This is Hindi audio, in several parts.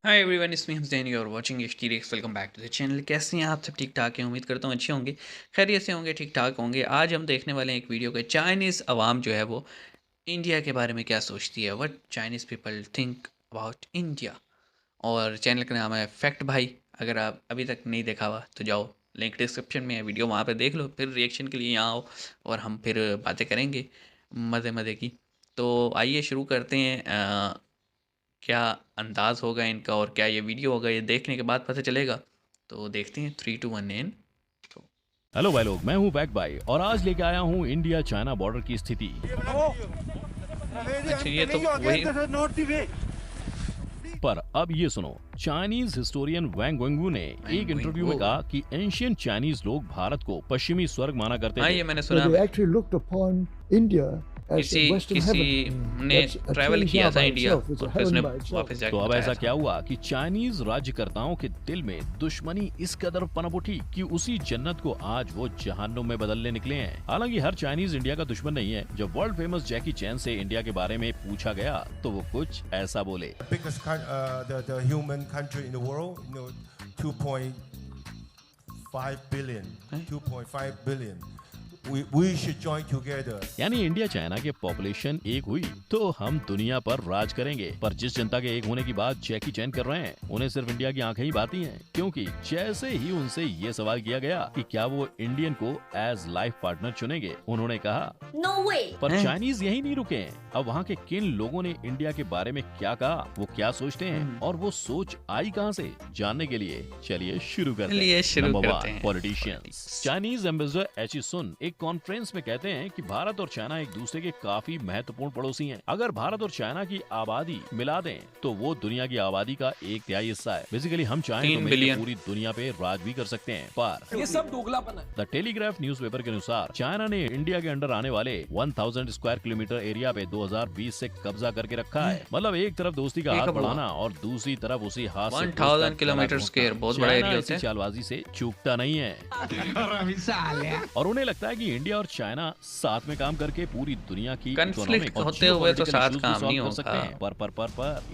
हाय एवरीवन, इसमें Hamzain you are watching HT Rex. Welcome back to the channel. कैसे हैं आप सब? ठीक ठाक हैं, उम्मीद करता हूँ अच्छे होंगे, खैरियत से होंगे, ठीक ठाक होंगे। आज हम देखने वाले हैं एक वीडियो के चाइनीज़ अवाम जो है वो इंडिया के बारे में क्या सोचती है, what Chinese people think about India. और चैनल का नाम है फैक्ट भाई। अगर आप अभी तक नहीं देखा हुआ तो जाओ, लिंक डिस्क्रिप्शन में है, वीडियो वहाँ पे देख लो, फिर रिएक्शन के लिए यहाँ आओ और हम फिर बातें करेंगे मज़े मज़े की। तो आइए शुरू करते हैं। क्या अंदाज़ होगा इनका और क्या ये वीडियो होगा, ये देखने के बाद पता चलेगा। तो देखते हैं 3 2 1 एन। तो हेलो भाई लोग, मैं हूं बैक भाई और आज लेके आया हूं इंडिया चाइना बॉर्डर की स्थिति। अच्छा, ये तो वही। पर अब ये सुनो, चाइनीज हिस्टोरियन वैंग वेंगू ने एक इंटरव्यू में वो कहा कि एंशियंट चाइनीज लोग भारत को पश्चिमी स्वर्ग माना करते हाँ, थे। ये मैंने So सुना। they actually looked upon India as किसी a Western किसी heaven. ने That's a ट्रैवल change किया now था by India itself. It's a और फिर उसने heaven by itself. वापस तो जाके अब बताया ऐसा था। क्या हुआ कि चाइनीज राज्यकर्ताओं के दिल में दुश्मनी इस कदर पनप उठी कि उसी जन्नत को आज वो जहन्नुम में बदलने निकले हैं। हालांकि हर चाइनीज इंडिया का दुश्मन नहीं है। जब वर्ल्ड फेमस जैकी चैन से इंडिया के बारे में पूछा गया तो वो कुछ ऐसा बोले। biggest the human country in the world, 2.5 billion, 2.5 billion. We should join together. यानी इंडिया चाइना के पॉपुलेशन एक हुई तो हम दुनिया पर राज करेंगे। पर जिस जनता के एक होने की बात जैकी चैन कर रहे हैं, उन्हें सिर्फ इंडिया की आंखें ही बाती हैं। क्योंकि जैसे ही उनसे ये सवाल किया गया कि क्या वो इंडियन को एज लाइफ पार्टनर चुनेंगे, उन्होंने कहा No way! पर हैं? चाइनीज यही नहीं रुके हैं। अब वहाँ के किन लोगों ने इंडिया के बारे में क्या कहा, वो क्या सोचते हैं और वो सोच आई कहाँ से, जानने के लिए चलिए शुरू करते चलिए हैं। शुरू नंबर करते 1, हैं। पॉलिटिशियंस। चाइनीज एम्बेसडर एची सुन एक कॉन्फ्रेंस में कहते हैं कि भारत और चाइना एक दूसरे के काफी महत्वपूर्ण पड़ोसी हैं। अगर भारत और चाइना की आबादी मिला दें तो वो दुनिया की आबादी का 1/3 हिस्सा है। बेसिकली हम चाहें 3 तो मिलकर बिलियन। पूरी दुनिया पे राज भी कर सकते हैं। पर ये सब दोगलापन है। द टेलीग्राफ न्यूज़पेपर के अनुसार चाइना ने इंडिया के अंडर आने वाले 1000 स्क्वायर किलोमीटर एरिया पे 2020 से कब्जा करके रखा है। मतलब एक तरफ दोस्ती का एक हाथ अब हुआ। बढ़ाना और दूसरी तरफ उसी हाथ से 1000 किलोमीटर स्क्वायर, बहुत बड़ा एरिया होता है। चालबाजी से चूकता नहीं है और उन्हें लगता है कि इंडिया और चाइना साथ में काम करके पूरी दुनिया की Conflict economic और होते हुए तो geopolitical साथ issues भी काम solve नहीं कर सकते होगा। हैं। पर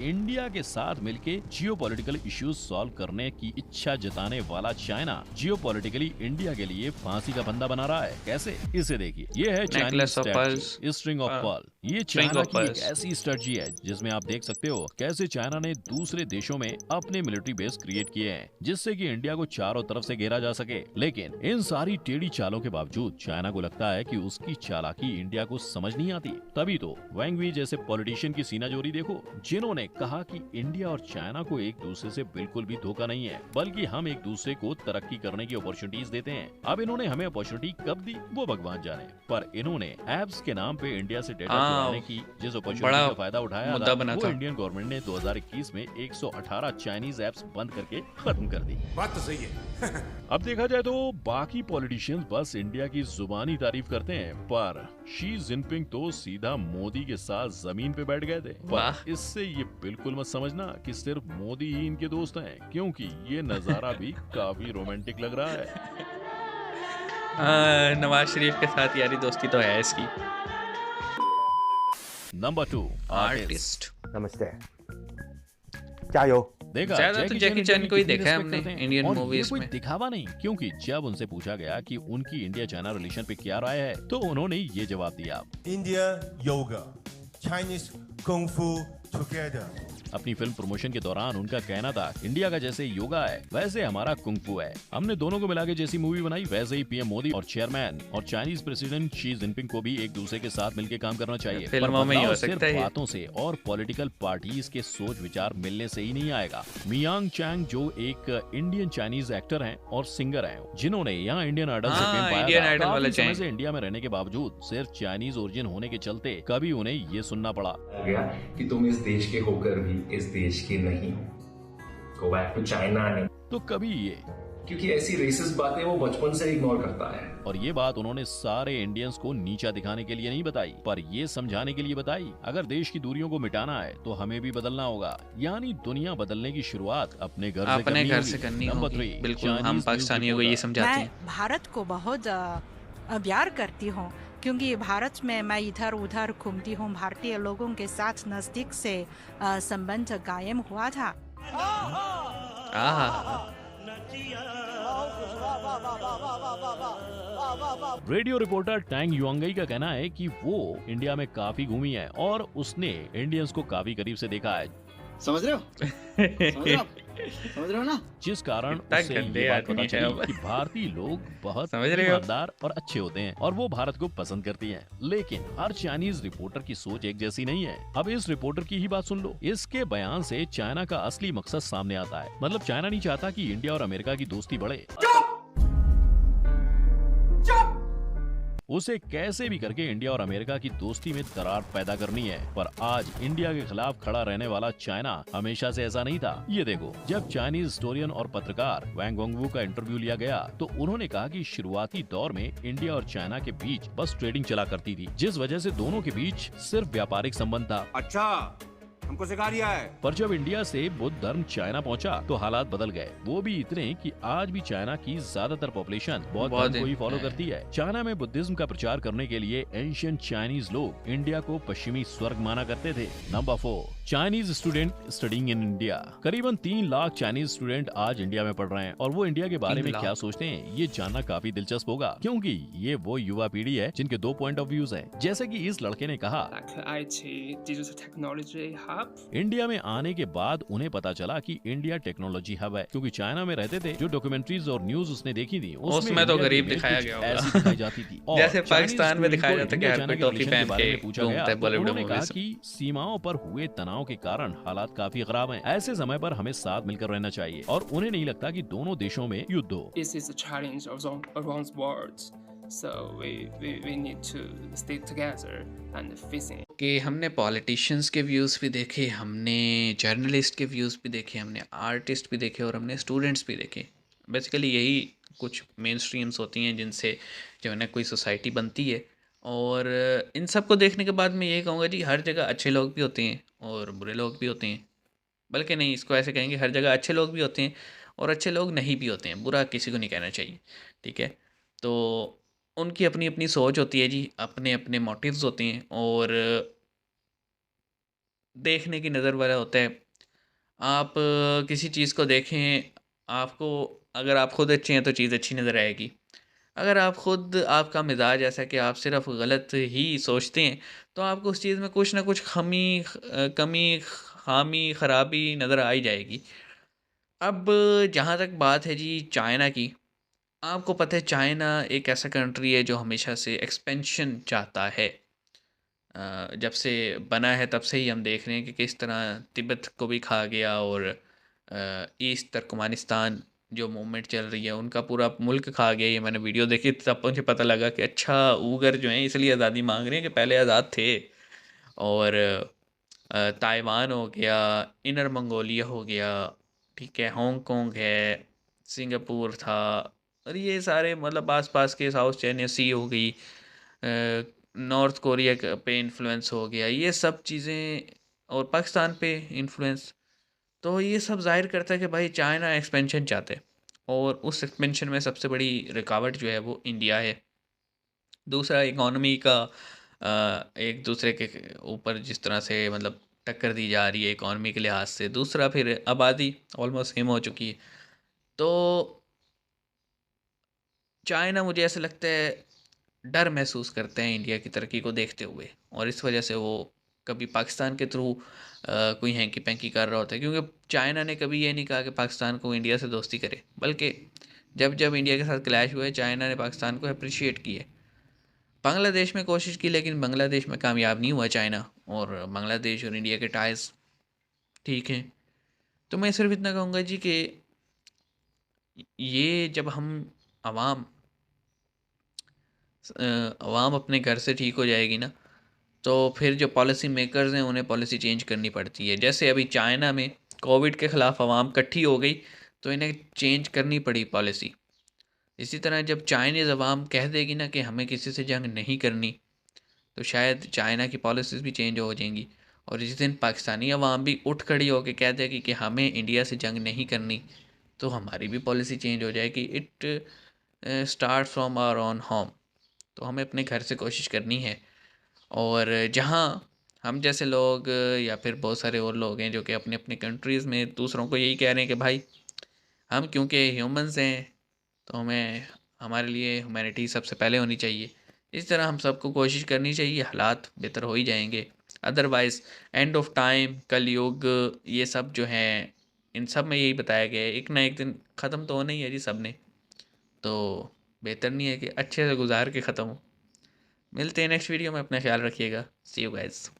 इंडिया के साथ मिलके जियोपॉलिटिकल इश्यूज सॉल्व करने की इच्छा जताने वाला चाइना जियोपॉलिटिकली इंडिया के लिए फांसी का फंदा बना रहा है। कैसे? इसे देखिए, ये है Necklace of pearls। String of pearl. ये String चाइना of की एक pearls। ऐसी स्ट्रेटजी है जिसमें आप देख सकते हो कैसे चाइना ने दूसरे देशों में अपने मिलिट्री बेस क्रिएट किए हैं जिससे कि इंडिया को चारों तरफ से घेरा जा सके। लेकिन इन सारी टेढ़ी चालों के बावजूद चाइना को लगता है कि उसकी चालाकी इंडिया को समझ नहीं आती। तभी तो वैंग वी जैसे पॉलिटिशियन की सीनाजोरी देखो, जिन्होंने कहा कि इंडिया और चाइना को एक दूसरे से बिल्कुल भी धोखा नहीं है, बल्कि हम एक दूसरे को तरक्की करने की अपॉर्चुनिटीज देते हैं। अब इन्होंने हमें अपॉर्चुनिटी कब दी वो भगवान जाने, पर इन्होंने एप्स के नाम पे इंडिया से डेटा हाँ, चुराने की जिस अपॉर्चुनिटी बड़ा का फायदा उठाया मुद्दा था, बना वो था। इंडियन गवर्नमेंट ने 2021 में 118 चाइनीज एप्स बंद करके खत्म कर दी। बात तो सही है। अब देखा जाए तो बाकी पॉलिटिशियंस बस इंडिया की जुबानी तारीफ करते हैं, पर शी जिनपिंग तो सीधा मोदी के साथ जमीन पे बैठ गए थे। वाह। पर इससे ये बिल्कुल मत समझना कि सिर्फ मोदी ही इनके दोस्त हैं, क्योंकि ये नजारा भी काफी रोमांटिक लग रहा है। नवाज शरीफ के साथ यारी दोस्ती तो है इसकी। Number 2, artist. आर्टिस्ट। नमस्ते। जायो। देखा, ज्यादा तो जैकी चैन को ही कितनी देखा है respect हमने करते हैं। इंडियन और ये मूवीज कोई में। दिखावा नहीं, क्योंकि जब उनसे पूछा गया कि उनकी इंडिया चाइना रिलेशन पे क्या राय है तो उन्होंने ये जवाब दिया। India yoga, Chinese kung fu together. अपनी फिल्म प्रमोशन के दौरान उनका कहना था, इंडिया का जैसे योगा है वैसे हमारा कुंग-फू है। हमने दोनों को मिला के जैसी मूवी बनाई वैसे ही पीएम मोदी और चेयरमैन और चाइनीज प्रेसिडेंट शी जिनपिंग को भी एक दूसरे के साथ मिलकर काम करना चाहिए। पर फिल्मों में ही बदलाव हो सकता सिर्फ है ये। बातों से और पॉलिटिकल पार्टीज के सोच विचार मिलने से ही नहीं आएगा। मियांग चैंग जो एक इंडियन चाइनीज एक्टर हैं और सिंगर हैं, जिन्होंने यहाँ इंडियन आइडल से हाँ, फेम पाया इंडियन था, आइडल वाले काफी समय चैंग। से इंडिया में रहने के बावजूद सिर्फ चाइनीज ओरिजिन होने के चलते कभी उन्हें ये सुनना पड़ा। आ गया कि तुम इस देश के होकर भी इस देश के नहीं हो। गो बैक टू चाइना नहीं, तो कभी ये, क्योंकि ऐसी रेसिस्ट बातें वो बचपन से इग्नोर करता है। और ये बात उन्होंने सारे इंडियंस को नीचा दिखाने के लिए नहीं बताई, पर ये समझाने के लिए बताई, अगर देश की दूरियों को मिटाना है तो हमें भी बदलना होगा। यानी दुनिया बदलने की शुरुआत अपने घर से अपने करनी घर होगी। से करनी नंबर होगी। 3, बिल्कुल, हम Chinese news पाकिस्तानियों को ये reporter। समझाते मैं हैं। भारत को बहुत प्यार करती हूँ, क्योंकि भारत में मैं इधर उधर घूमती हूँ। भारतीय लोगों के साथ नज़दीक से संबंध कायम हुआ था। आहा। रेडियो रिपोर्टर टैंग युआंगई का कहना है कि वो इंडिया में काफी घूमी है और उसने इंडियंस को काफी करीब से देखा है, समझ रहे हो? समझ रहे हो आप? समझ रहे हो ना? जिस कारण कितना उसे गंदे ये बात आदमी पता है चली अब। कि भारतीय लोग बहुत समझ रहे हो? ईमानदार और अच्छे होते हैं और वो भारत को पसंद करती हैं। लेकिन हर चाइनीज रिपोर्टर की सोच एक जैसी नहीं है। अब इस रिपोर्टर की ही बात सुन लो। इसके बयान से चाइना का असली मकसद सामने आता है। मतलब चाइना नहीं चाहता कि इंडिया और अमेरिका की दोस्ती बढ़े। उसे कैसे भी करके इंडिया और अमेरिका की दोस्ती में दरार पैदा करनी है। पर आज इंडिया के खिलाफ खड़ा रहने वाला चाइना हमेशा से ऐसा नहीं था। ये देखो, जब चाइनीज हिस्टोरियन और पत्रकार वैंग वेंगवू का इंटरव्यू लिया गया तो उन्होंने कहा कि शुरुआती दौर में इंडिया और चाइना के बीच बस ट्रेडिंग चला करती थी, जिस वजह से दोनों के बीच सिर्फ व्यापारिक संबंध था। अच्छा, हमको सिखा दिया है। पर जब इंडिया से बुद्ध धर्म चाइना पहुंचा तो हालात बदल गए। वो भी इतने कि आज भी चाइना की ज्यादातर पॉपुलेशन बौद्ध बौद्ध धर्म को ही फॉलो है। करती है। चाइना में बुद्धिज्म का प्रचार करने के लिए एंशियंट चाइनीज लोग इंडिया को पश्चिमी स्वर्ग माना करते थे। Number 4, Chinese student studying in India. करीबन 3 लाख चाइनीज स्टूडेंट आज इंडिया में पढ़ रहे हैं और वो इंडिया के बारे 3 में लाख। क्या सोचते हैं ये जानना काफी दिलचस्प होगा, क्योंकि ये वो युवा पीढ़ी है जिनके 2 पॉइंट ऑफ व्यूज हैं। जैसे कि इस लड़के ने कहा, like IT digital technology hub. India में आने के बाद उन्हें पता चला कि इंडिया टेक्नोलॉजी हब है, क्योंकि चाइना में रहते थे। जो डॉक्यूमेंटरीज और न्यूज उसने देखी थी उसमें तो इंडिया की गरीब इमेज दिखाया कुछ गया होगा। ऐसी दिखाई जाती थी। और जैसे चाइनीज पाकिस्तान में स्टूडेंट दिखाया को जाता है कि इंडिया हर चाइना कोई के टोपी रिलेशन के पहन बारे के में पूछा गया घूमता है तो बॉलीवुड उन्होंने कहा मूवीज। कि सीमाओं पर हुए तनाव के कारण हालात काफी खराब हैं। ऐसे समय पर हमें साथ मिलकर रहना चाहिए और उन्हें नहीं लगता कि दोनों देशों में युद्ध हो। This is a challenge around the world. So we need to stick together and facing. कि हमने पॉलिटिशियंस के व्यूज़ भी देखे, हमने जर्नलिस्ट के व्यूज़ भी देखे, हमने आर्टिस्ट भी देखे और हमने स्टूडेंट्स भी देखे। बेसिकली यही कुछ मेन स्ट्रीम्स होती हैं जिनसे जो है ना कोई सोसाइटी बनती है। और इन सब को देखने के बाद मैं ये कहूँगा जी, हर जगह अच्छे लोग भी होते हैं और बुरे लोग भी होते हैं। बल्कि नहीं, इसको ऐसे कहेंगे, हर जगह अच्छे लोग भी होते हैं और अच्छे लोग नहीं भी होते हैं। बुरा किसी को नहीं कहना चाहिए, ठीक है। तो उनकी अपनी अपनी सोच होती है जी, अपने अपने मोटिव्स होते हैं और देखने की नज़र वाला होता है। आप किसी चीज़ को देखें, आपको अगर आप खुद अच्छे हैं तो चीज़ अच्छी नज़र आएगी। अगर आप खुद, आपका मिजाज ऐसा है कि आप सिर्फ गलत ही सोचते हैं तो आपको उस चीज़ में कुछ ना कुछ कमी, खामी, खराबी नज़र आ ही जाएगी। अब जहाँ तक बात है जी चाइना की, आपको पता है चाइना एक ऐसा कंट्री है जो हमेशा से एक्सपेंशन चाहता है। जब से बना है तब से ही हम देख रहे हैं कि किस तरह तिब्बत को भी खा गया और ईस्ट तुर्कमानिस्तान जो मूवमेंट चल रही है उनका पूरा मुल्क खा गया। ये मैंने वीडियो देखी तब मुझे पता लगा कि अच्छा, उगर जो हैं इसलिए आज़ादी मांग रहे हैं कि पहले आज़ाद थे। और ताइवान हो गया, इनर मंगोलिया हो गया, ठीक है, हांगकांग है, सिंगापुर था, और ये सारे मतलब आस-पास के, साउथ चाइना सी हो गई, नॉर्थ कोरिया पे इन्फ्लुएंस हो गया, ये सब चीज़ें, और पाकिस्तान पे इन्फ्लुएंस। तो ये सब ज़ाहिर करता है कि भाई चाइना एक्सपेंशन चाहते हैं और उस एक्सपेंशन में सबसे बड़ी रुकावट जो है वो इंडिया है। दूसरा, इकॉनमी का एक दूसरे के ऊपर जिस तरह से मतलब टक्कर दी जा रही है इकॉनमी के लिहाज से। दूसरा, फिर आबादी ऑलमोस्ट सेम हो चुकी है। तो चाइना, मुझे ऐसा लगता है, डर महसूस करते हैं इंडिया की तरक्की को देखते हुए और इस वजह से वो कभी पाकिस्तान के थ्रू कोई हैंकी पैंकी कर रहा होता है। क्योंकि चाइना ने कभी ये नहीं कहा कि पाकिस्तान को इंडिया से दोस्ती करे, बल्कि जब जब इंडिया के साथ क्लैश हुए चाइना ने पाकिस्तान को अप्रिशिएट किए। बांग्लादेश में कोशिश की लेकिन बांग्लादेश में कामयाब नहीं हुआ चाइना, और बांग्लादेश और इंडिया के टाइज ठीक हैं। तो मैं सिर्फ इतना कहूँगा जी कि ये जब हम आवाम अपने घर से ठीक हो जाएगी ना, तो फिर जो पॉलिसी मेकर्स हैं उन्हें पॉलिसी चेंज करनी पड़ती है। जैसे अभी चाइना में कोविड के ख़िलाफ़ आवाम इकट्ठी हो गई तो इन्हें चेंज करनी पड़ी पॉलिसी। इसी तरह जब चाइनीज़ अवाम कह देगी ना कि हमें किसी से जंग नहीं करनी, तो शायद चाइना की पॉलिसीज़ भी चेंज हो जाएंगी। और जिस दिन पाकिस्तानी अवाम भी उठ खड़ी होकर कह देगी कि हमें इंडिया से जंग नहीं करनी, तो हमारी भी पॉलिसी चेंज हो जाएगी। It start from our own home. तो हमें अपने घर से कोशिश करनी है, और जहाँ हम जैसे लोग या फिर बहुत सारे और लोग हैं जो कि अपने अपने कंट्रीज़ में दूसरों को यही कह रहे हैं कि भाई हम क्योंकि ह्यूमंस हैं तो हमें हमारे लिए ह्यूमैनिटी सबसे पहले होनी चाहिए। इस तरह हम सबको कोशिश करनी चाहिए, हालात बेहतर हो ही जाएंगे। अदरवाइज़ एंड ऑफ टाइम, कलयुग, ये सब जो हैं इन सब में यही बताया गया है एक ना एक दिन ख़त्म तो होना ही है जी सब ने। तो बेहतर नहीं है कि अच्छे से गुजार के ख़त्म हो। मिलते हैं नेक्स्ट वीडियो में, अपना ख्याल रखिएगा। सी यू गाइस।